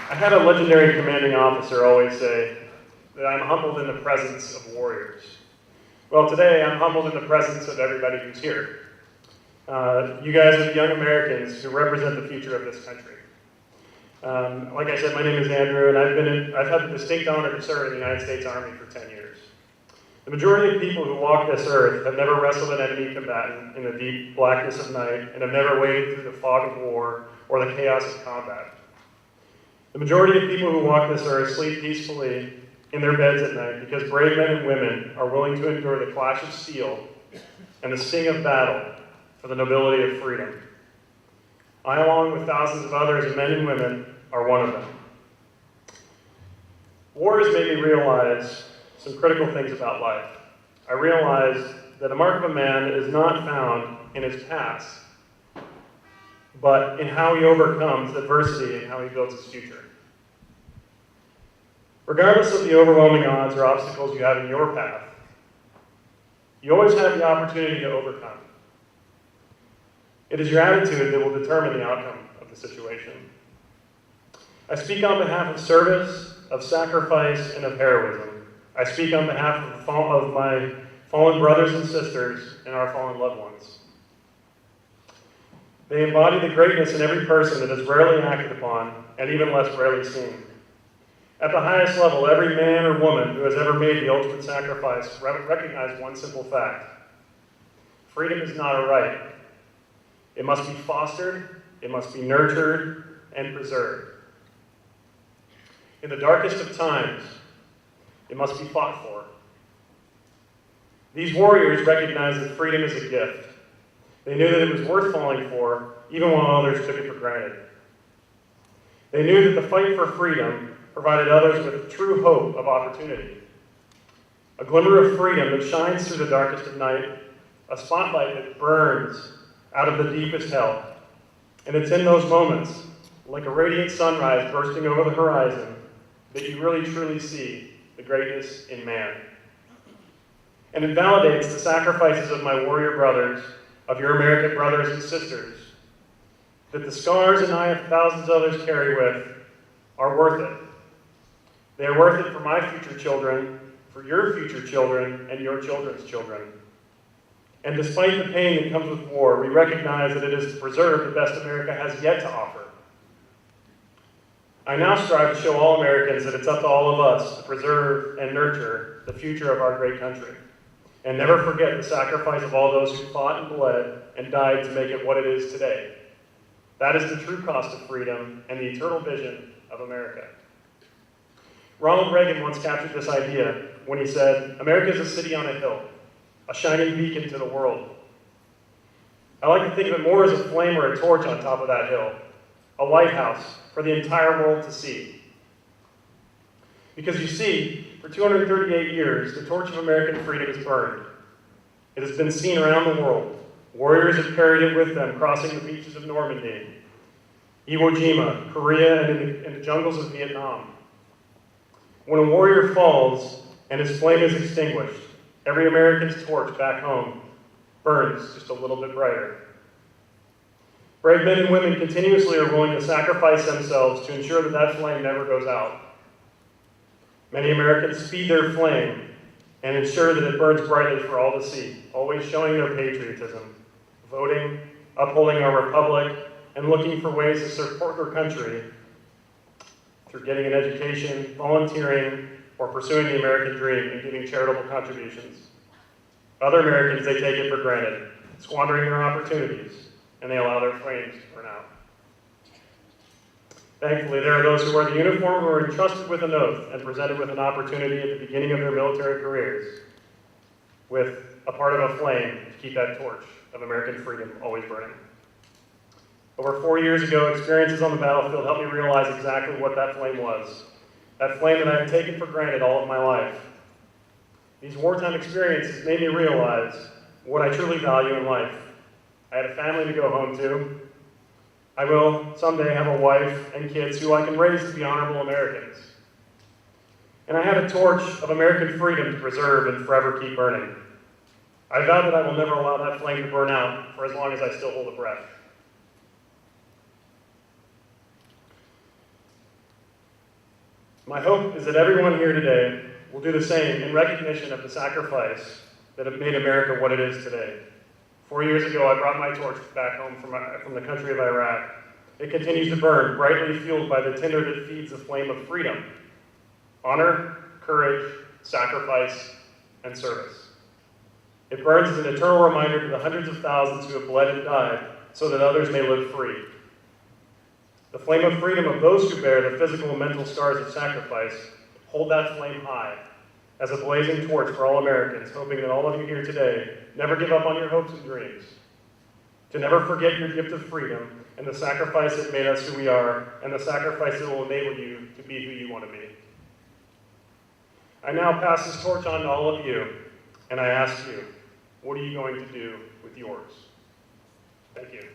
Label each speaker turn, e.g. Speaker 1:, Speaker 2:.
Speaker 1: I had a legendary commanding officer always say that I'm humbled in the presence of warriors. Well, today I'm humbled in the presence of everybody who's here. You guys are the young Americans who represent the future of this country. Like I said, my name is Andrew, and I've had the distinct honor to serve in the United States Army for 10 years. The majority of people who walk this earth have never wrestled an enemy combatant in the deep blackness of night and have never waded through the fog of war or the chaos of combat. The majority of people who walk this earth sleep peacefully in their beds at night because brave men and women are willing to endure the clash of steel and the sting of battle for the nobility of freedom. I, along with thousands of others, men and women, are one of them. War has made me realize some critical things about life. I realized that the mark of a man is not found in his past, but in how he overcomes adversity and how he builds his future. Regardless of the overwhelming odds or obstacles you have in your path, you always have the opportunity to overcome. It is your attitude that will determine the outcome of the situation. I speak on behalf of service, of sacrifice, and of heroism. I speak on behalf of my fallen brothers and sisters and our fallen loved ones. They embody the greatness in every person that is rarely acted upon and even less rarely seen. At the highest level, every man or woman who has ever made the ultimate sacrifice recognize one simple fact. Freedom is not a right. It must be fostered, it must be nurtured, and preserved. In the darkest of times, it must be fought for. These warriors recognized that freedom is a gift. They knew that it was worth falling for, even while others took it for granted. They knew that the fight for freedom provided others with true hope of opportunity. A glimmer of freedom that shines through the darkest of night, a spotlight that burns out of the deepest hell. And it's in those moments, like a radiant sunrise bursting over the horizon, that you really truly see the greatness in man. And it validates the sacrifices of my warrior brothers, of your American brothers and sisters, that the scars and I of thousands of others carry with are worth it. They are worth it for my future children, for your future children, and your children's children. And despite the pain that comes with war, we recognize that it is to preserve the best America has yet to offer. I now strive to show all Americans that it's up to all of us to preserve and nurture the future of our great country, and never forget the sacrifice of all those who fought and bled and died to make it what it is today. That is the true cost of freedom and the eternal vision of America. Ronald Reagan once captured this idea when he said, "America is a city on a hill, a shining beacon to the world." I like to think of it more as a flame or a torch on top of that hill, a lighthouse for the entire world to see. Because you see, for 238 years, the torch of American freedom has burned. It has been seen around the world. Warriors have carried it with them, crossing the beaches of Normandy, Iwo Jima, Korea, and in the jungles of Vietnam. When a warrior falls and his flame is extinguished, every American's torch back home burns just a little bit brighter. Brave men and women continuously are willing to sacrifice themselves to ensure that that flame never goes out. Many Americans feed their flame and ensure that it burns brightly for all to see, always showing their patriotism, voting, upholding our republic, and looking for ways to support their country through getting an education, volunteering, or pursuing the American dream and giving charitable contributions. Other Americans, they take it for granted, squandering their opportunities, and they allow their flames to burn out. Thankfully, there are those who wear the uniform who are entrusted with an oath and presented with an opportunity at the beginning of their military careers with a part of a flame to keep that torch of American freedom always burning. Over 4 years ago, experiences on the battlefield helped me realize exactly what that flame was. That flame that I had taken for granted all of my life. These wartime experiences made me realize what I truly value in life. I had a family to go home to. I will someday have a wife and kids who I can raise to be honorable Americans. And I have a torch of American freedom to preserve and forever keep burning. I vow that I will never allow that flame to burn out for as long as I still hold a breath. My hope is that everyone here today will do the same in recognition of the sacrifice that have made America what it is today. 4 years ago, I brought my torch back home from the country of Iraq. It continues to burn, brightly fueled by the tinder that feeds the flame of freedom, honor, courage, sacrifice, and service. It burns as an eternal reminder to the hundreds of thousands who have bled and died so that others may live free. The flame of freedom of those who bear the physical and mental scars of sacrifice, hold that flame high as a blazing torch for all Americans, hoping that all of you here today never give up on your hopes and dreams, to never forget your gift of freedom and the sacrifice that made us who we are, and the sacrifice that will enable you to be who you want to be. I now pass this torch on to all of you, and I ask you, what are you going to do with yours? Thank you.